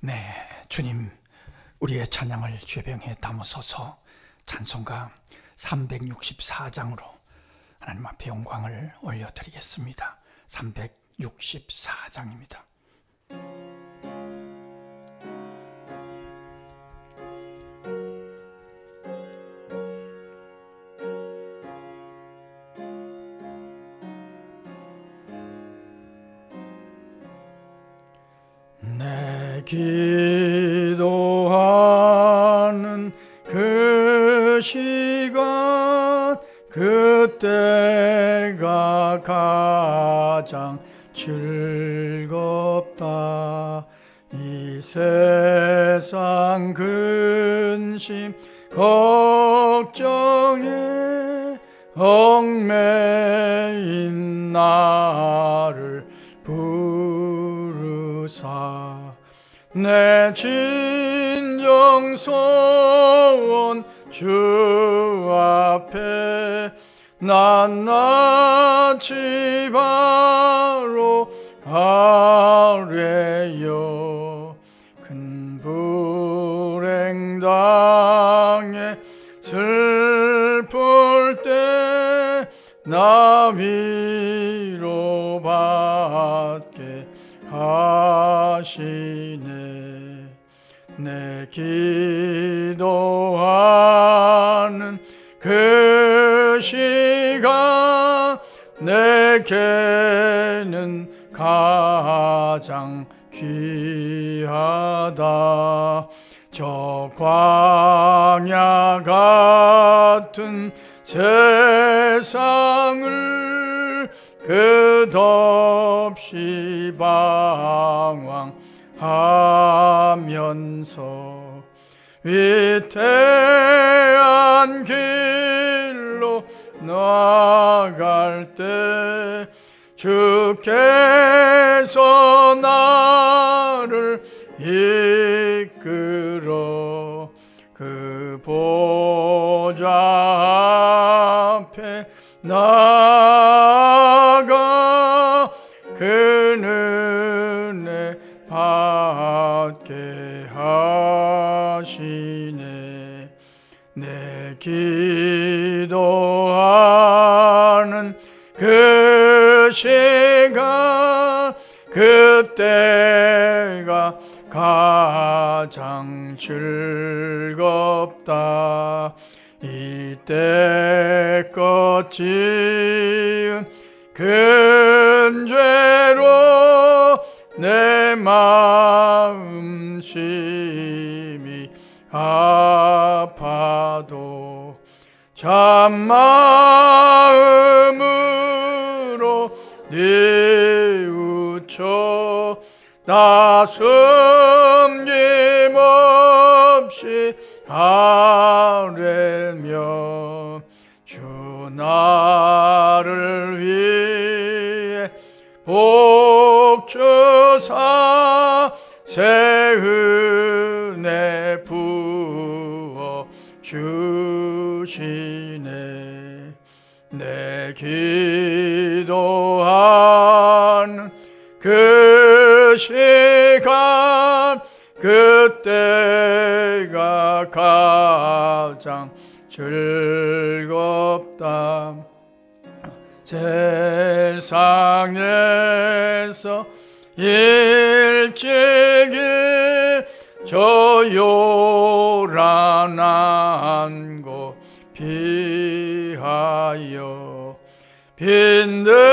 네, 주님, 우리의 찬양을 죄병에 담으소서. 찬송가 364장으로 하나님 앞에 영광을 올려드리겠습니다. 364장입니다. 내 기도하는 그 시간, 그때가 가장 즐겁다. 이 세상 근심 걱정에 얽매인 나를 부르사 내 진정 소원 주 앞에 낱낱이 바로 아뢰요. 큰 불행 당해 슬플 때 나 위로받게 하시네. 내 기도하는 그 시간 내게는 가장 귀하다. 저 광야 같은 세상을 끝없이 방황하면서 위태한 길로 나아갈 때 주께서 나를 이끌어 그 보좌 앞에 나아가 그 은혜 받게 하시네. 내 기도하는 그 시간 그때가 가장 즐겁다. 이때껏 지은 큰 죄로 내 마음 심히 아파도 참마음으로 뉘우쳐 나 숨김없이 아뢰며 주 나를 위해 복 주사 새 은혜 부어 주시네. 내 기도하는 그 시간 그때가 가장 즐겁다. 세상에서 일찍이 저 요란한 곳 피하여 빈들에서나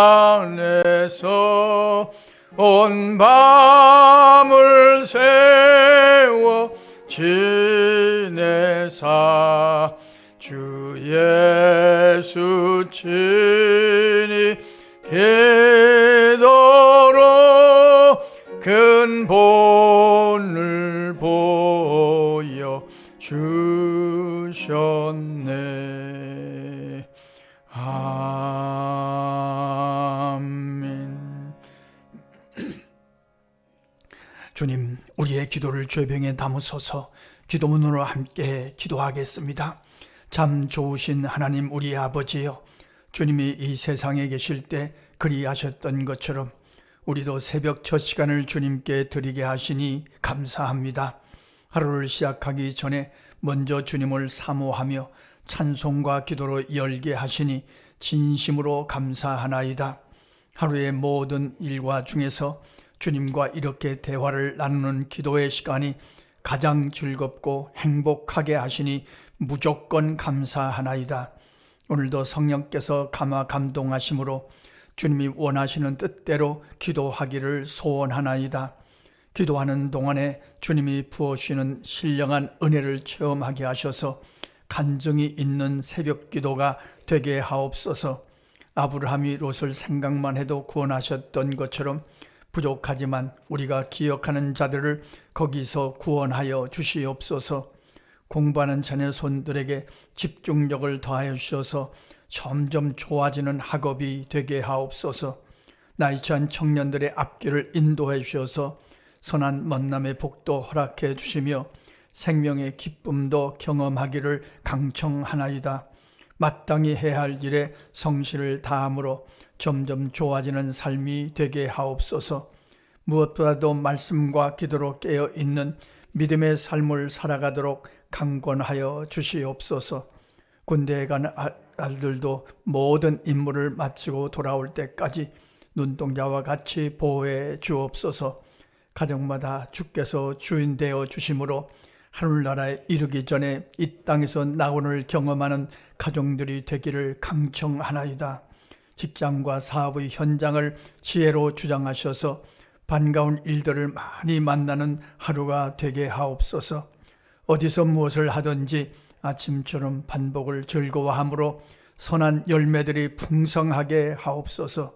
산에서 온 밤을 새워 지내사 주 예수 친히 기도로 큰 본을 보여 주셨네. 아멘. 주님, 우리의 기도를 죄병에 담으소서. 기도문으로 함께 기도하겠습니다. 참 좋으신 하나님 우리 아버지여, 주님이 이 세상에 계실 때 그리하셨던 것처럼 우리도 새벽 첫 시간을 주님께 드리게 하시니 감사합니다. 하루를 시작하기 전에 먼저 주님을 사모하며 찬송과 기도로 열게 하시니 진심으로 감사하나이다. 하루의 모든 일과 중에서 주님과 이렇게 대화를 나누는 기도의 시간이 가장 즐겁고 행복하게 하시니 무조건 감사하나이다. 오늘도 성령께서 감동하심으로 주님이 원하시는 뜻대로 기도하기를 소원하나이다. 기도하는 동안에 주님이 부어주시는 신령한 은혜를 체험하게 하셔서 간증이 있는 새벽 기도가 되게 하옵소서. 아브라함이 롯을 생각만 해도 구원하셨던 것처럼 부족하지만 우리가 기억하는 자들을 거기서 구원하여 주시옵소서. 공부하는 자녀 손들에게 집중력을 더하여 주셔서 점점 좋아지는 학업이 되게 하옵소서. 나이 차한 청년들의 앞길을 인도해 주셔서 선한 만남의 복도 허락해 주시며 생명의 기쁨도 경험하기를 강청하나이다. 마땅히 해야 할 일에 성실을 다함으로 점점 좋아지는 삶이 되게 하옵소서. 무엇보다도 말씀과 기도로 깨어있는 믿음의 삶을 살아가도록 강권하여 주시옵소서. 군대에 간 아들도 모든 임무를 마치고 돌아올 때까지 눈동자와 같이 보호해 주옵소서. 가정마다 주께서 주인 되어 주심으로 하늘나라에 이르기 전에 이 땅에서 낙원을 경험하는 가정들이 되기를 강청하나이다. 직장과 사업의 현장을 지혜로 주장하셔서 반가운 일들을 많이 만나는 하루가 되게 하옵소서. 어디서 무엇을 하든지 아침처럼 반복을 즐거워함으로 선한 열매들이 풍성하게 하옵소서.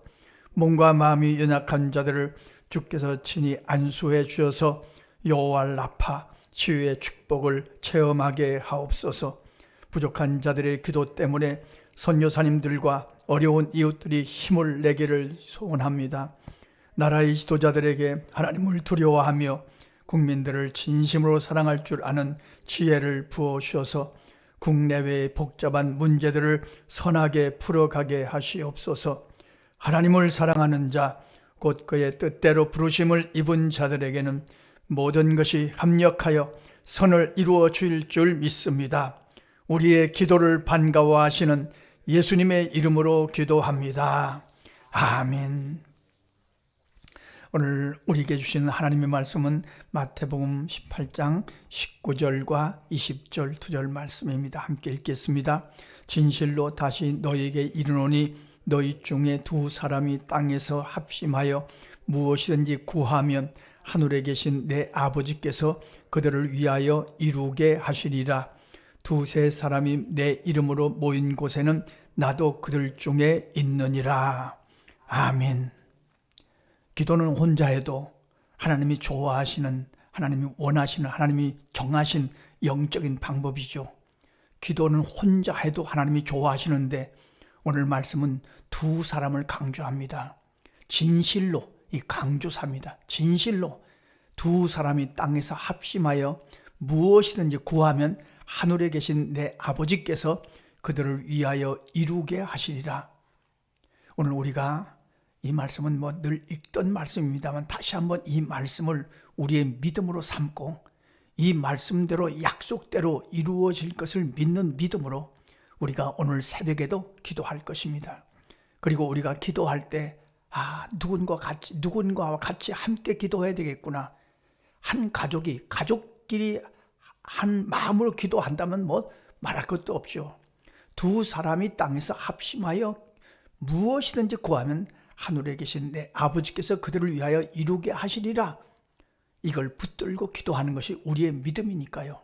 몸과 마음이 연약한 자들을 주께서 친히 안수해 주셔서 여호와 라파 치유의 축복을 체험하게 하옵소서. 부족한 자들의 기도 때문에 선교사님들과 어려운 이웃들이 힘을 내기를 소원합니다. 나라의 지도자들에게 하나님을 두려워하며 국민들을 진심으로 사랑할 줄 아는 지혜를 부어 주셔서 국내외의 복잡한 문제들을 선하게 풀어가게 하시옵소서. 하나님을 사랑하는 자, 곧 그의 뜻대로 부르심을 입은 자들에게는 모든 것이 합력하여 선을 이루어 주일 줄 믿습니다. 우리의 기도를 반가워하시는 예수님의 이름으로 기도합니다. 아멘. 오늘 우리에게 주신 하나님의 말씀은 마태복음 18장 19절과 20절 2절 말씀입니다. 함께 읽겠습니다. 진실로 다시 너희에게 이르노니 너희 중에 두 사람이 땅에서 합심하여 무엇이든지 구하면 하늘에 계신 내 아버지께서 그들을 위하여 이루게 하시리라. 두세 사람이 내 이름으로 모인 곳에는 나도 그들 중에 있느니라. 아멘. 기도는 혼자 해도 하나님이 좋아하시는, 하나님이 원하시는, 하나님이 정하신 영적인 방법이죠. 기도는 혼자 해도 하나님이 좋아하시는데 오늘 말씀은 두 사람을 강조합니다. 진실로, 이 강조사입니다. 진실로 두 사람이 땅에서 합심하여 무엇이든지 구하면 하늘에 계신 내 아버지께서 그들을 위하여 이루게 하시리라. 오늘 우리가 이 말씀은 늘 읽던 말씀입니다만 다시 한번 이 말씀을 우리의 믿음으로 삼고 이 말씀대로 약속대로 이루어질 것을 믿는 믿음으로 우리가 오늘 새벽에도 기도할 것입니다. 그리고 우리가 기도할 때 누군가와 같이 함께 기도해야 되겠구나. 한 가족끼리 한 마음으로 기도한다면 말할 것도 없죠. 두 사람이 땅에서 합심하여 무엇이든지 구하면 하늘에 계신 내 아버지께서 그들을 위하여 이루게 하시리라. 이걸 붙들고 기도하는 것이 우리의 믿음이니까요.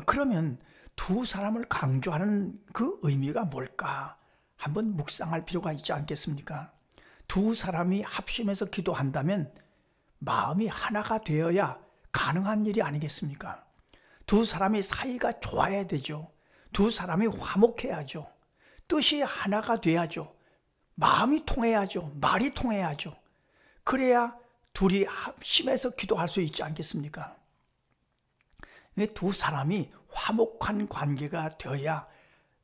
그러면 두 사람을 강조하는 그 의미가 뭘까? 한번 묵상할 필요가 있지 않겠습니까? 두 사람이 합심해서 기도한다면 마음이 하나가 되어야 가능한 일이 아니겠습니까? 두 사람이 사이가 좋아야 되죠. 두 사람이 화목해야죠. 뜻이 하나가 돼야죠. 마음이 통해야죠. 말이 통해야죠. 그래야 둘이 합심해서 기도할 수 있지 않겠습니까? 두 사람이 화목한 관계가 되어야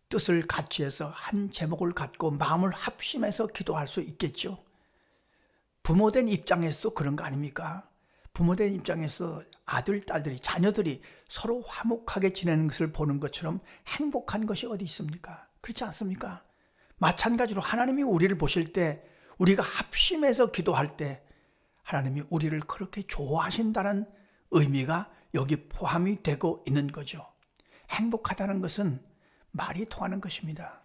뜻을 같이 해서 한 제목을 갖고 마음을 합심해서 기도할 수 있겠죠. 부모된 입장에서도 그런 거 아닙니까? 부모된 입장에서 아들, 딸들이, 자녀들이 서로 화목하게 지내는 것을 보는 것처럼 행복한 것이 어디 있습니까? 그렇지 않습니까? 마찬가지로 하나님이 우리를 보실 때, 우리가 합심해서 기도할 때 하나님이 우리를 그렇게 좋아하신다는 의미가 여기 포함이 되고 있는 거죠. 행복하다는 것은 말이 통하는 것입니다.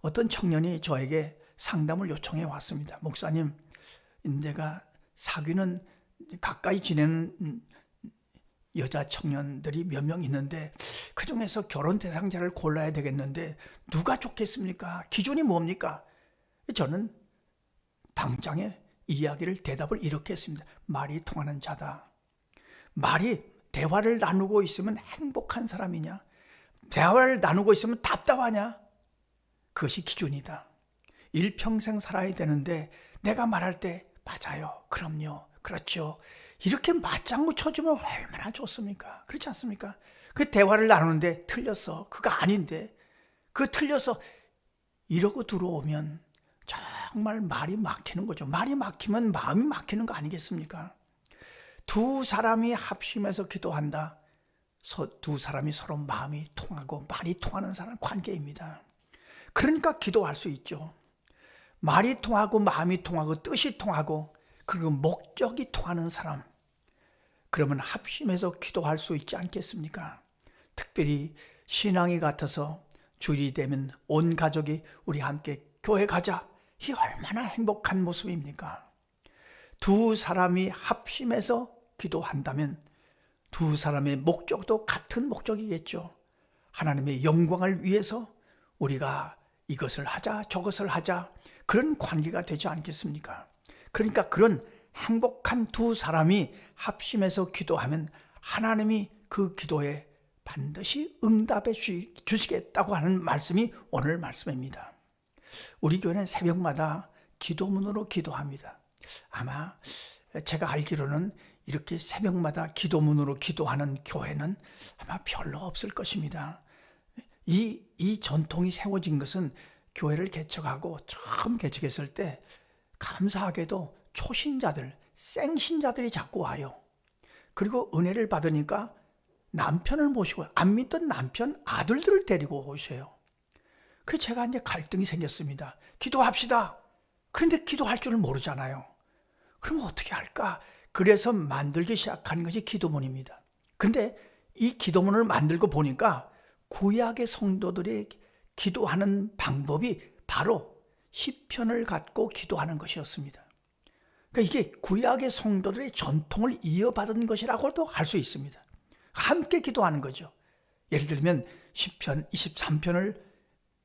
어떤 청년이 저에게 상담을 요청해 왔습니다. 목사님, 내가 사귀는 가까이 지내는 여자 청년들이 몇 명 있는데 그중에서 결혼 대상자를 골라야 되겠는데 누가 좋겠습니까? 기준이 뭡니까? 저는 당장에 이야기를 대답을 이렇게 했습니다. 말이 통하는 자다. 대화를 나누고 있으면 행복한 사람이냐? 대화를 나누고 있으면 답답하냐? 그것이 기준이다. 일평생 살아야 되는데 내가 말할 때 맞아요. 그럼요. 그렇죠. 이렇게 맞장구 쳐주면 얼마나 좋습니까? 그렇지 않습니까? 그 대화를 나누는데 틀렸어. 그거 아닌데. 그 틀려서 이러고 들어오면 정말 말이 막히는 거죠. 말이 막히면 마음이 막히는 거 아니겠습니까? 두 사람이 합심해서 기도한다. 두 사람이 서로 마음이 통하고 말이 통하는 사람 관계입니다. 그러니까 기도할 수 있죠. 말이 통하고 마음이 통하고 뜻이 통하고 그리고 목적이 통하는 사람, 그러면 합심해서 기도할 수 있지 않겠습니까? 특별히 신앙이 같아서 주일이 되면 온 가족이 우리 함께 교회 가자. 이 얼마나 행복한 모습입니까? 두 사람이 합심해서 기도한다면 두 사람의 목적도 같은 목적이겠죠. 하나님의 영광을 위해서 우리가 이것을 하자 저것을 하자, 그런 관계가 되지 않겠습니까? 그러니까 그런 행복한 두 사람이 합심해서 기도하면 하나님이 그 기도에 반드시 응답해 주시겠다고 하는 말씀이 오늘 말씀입니다. 우리 교회는 새벽마다 기도문으로 기도합니다. 아마 제가 알기로는 이렇게 새벽마다 기도문으로 기도하는 교회는 아마 별로 없을 것입니다. 이 전통이 세워진 것은 교회를 개척하고 처음 개척했을 때 감사하게도 초신자들, 생신자들이 자꾸 와요. 그리고 은혜를 받으니까 남편을 모시고 안 믿던 남편, 아들들을 데리고 오셔요. 그래서 제가 이제 갈등이 생겼습니다. 기도합시다. 그런데 기도할 줄을 모르잖아요. 그럼 어떻게 할까? 그래서 만들기 시작한 것이 기도문입니다. 그런데 이 기도문을 만들고 보니까 구약의 성도들이 기도하는 방법이 바로 시편을 갖고 기도하는 것이었습니다. 그러니까 이게 구약의 성도들의 전통을 이어받은 것이라고도 할 수 있습니다. 함께 기도하는 거죠. 예를 들면 시편 23편을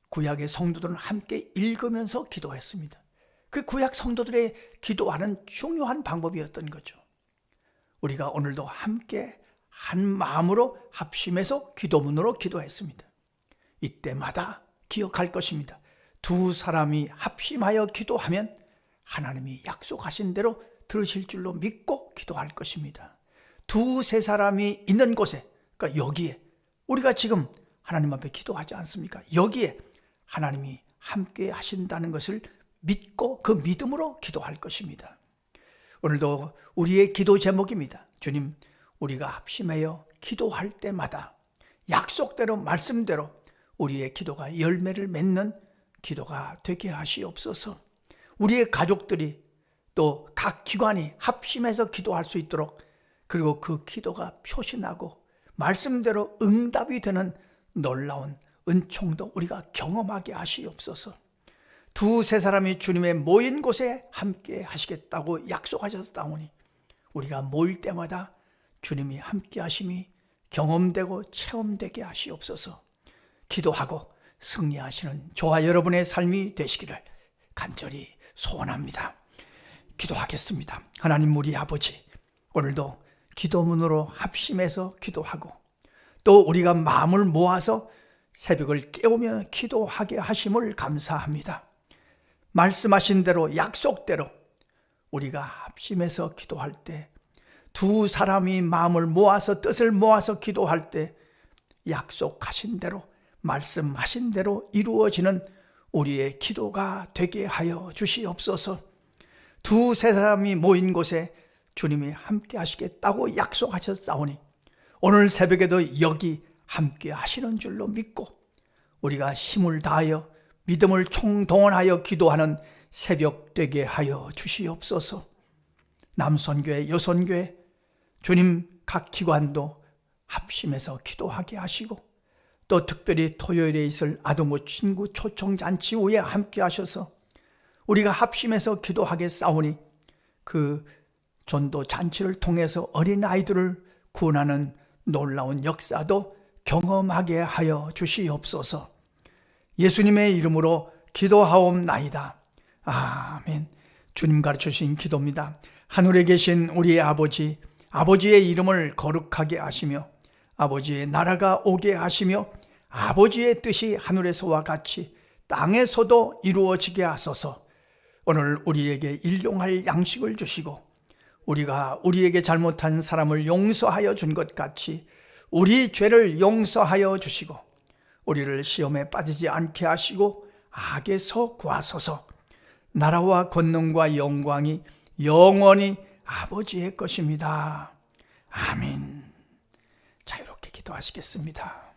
구약의 성도들은 함께 읽으면서 기도했습니다. 그 구약 성도들의 기도하는 중요한 방법이었던 거죠. 우리가 오늘도 함께 한 마음으로 합심해서 기도문으로 기도했습니다. 이때마다 기억할 것입니다. 두 사람이 합심하여 기도하면 하나님이 약속하신 대로 들으실 줄로 믿고 기도할 것입니다. 두세 사람이 있는 곳에, 그러니까 여기에 우리가 지금 하나님 앞에 기도하지 않습니까? 여기에 하나님이 함께 하신다는 것을 믿고 그 믿음으로 기도할 것입니다. 오늘도 우리의 기도 제목입니다. 주님, 우리가 합심하여 기도할 때마다 약속대로 말씀대로 우리의 기도가 열매를 맺는 기도가 되게 하시옵소서. 우리의 가족들이 또 각 기관이 합심해서 기도할 수 있도록, 그리고 그 기도가 표시나고 말씀대로 응답이 되는 놀라운 은총도 우리가 경험하게 하시옵소서. 두세 사람이 주님의 모인 곳에 함께 하시겠다고 약속하셨사오니 우리가 모일 때마다 주님이 함께 하심이 경험되고 체험되게 하시옵소서. 기도하고 승리하시는 저와 여러분의 삶이 되시기를 간절히 소원합니다. 기도하겠습니다. 하나님 우리 아버지, 오늘도 기도문으로 합심해서 기도하고 또 우리가 마음을 모아서 새벽을 깨우며 기도하게 하심을 감사합니다. 말씀하신 대로 약속대로 우리가 합심해서 기도할 때, 두 사람이 마음을 모아서 뜻을 모아서 기도할 때 약속하신 대로 말씀하신 대로 이루어지는 우리의 기도가 되게 하여 주시옵소서. 두세 사람이 모인 곳에 주님이 함께 하시겠다고 약속하셨사오니 오늘 새벽에도 여기 함께 하시는 줄로 믿고 우리가 힘을 다하여 믿음을 총동원하여 기도하는 새벽 되게 하여 주시옵소서. 남선교회, 여선교회, 주님 각 기관도 합심해서 기도하게 하시고 또 특별히 토요일에 있을 아동부 친구 초청잔치 후에 함께 하셔서 우리가 합심해서 기도하겠사오니 그 전도 잔치를 통해서 어린아이들을 구원하는 놀라운 역사도 경험하게 하여 주시옵소서. 예수님의 이름으로 기도하옵나이다. 아멘. 주님 가르쳐주신 기도입니다. 하늘에 계신 우리의 아버지, 아버지의 이름을 거룩하게 하시며 아버지의 나라가 오게 하시며 아버지의 뜻이 하늘에서와 같이 땅에서도 이루어지게 하소서. 오늘 우리에게 일용할 양식을 주시고 우리가 우리에게 잘못한 사람을 용서하여 준 것 같이 우리 죄를 용서하여 주시고 우리를 시험에 빠지지 않게 하시고 악에서 구하소서. 나라와 권능과 영광이 영원히 아버지의 것입니다. 아멘. 자, 이렇게 기도하시겠습니다.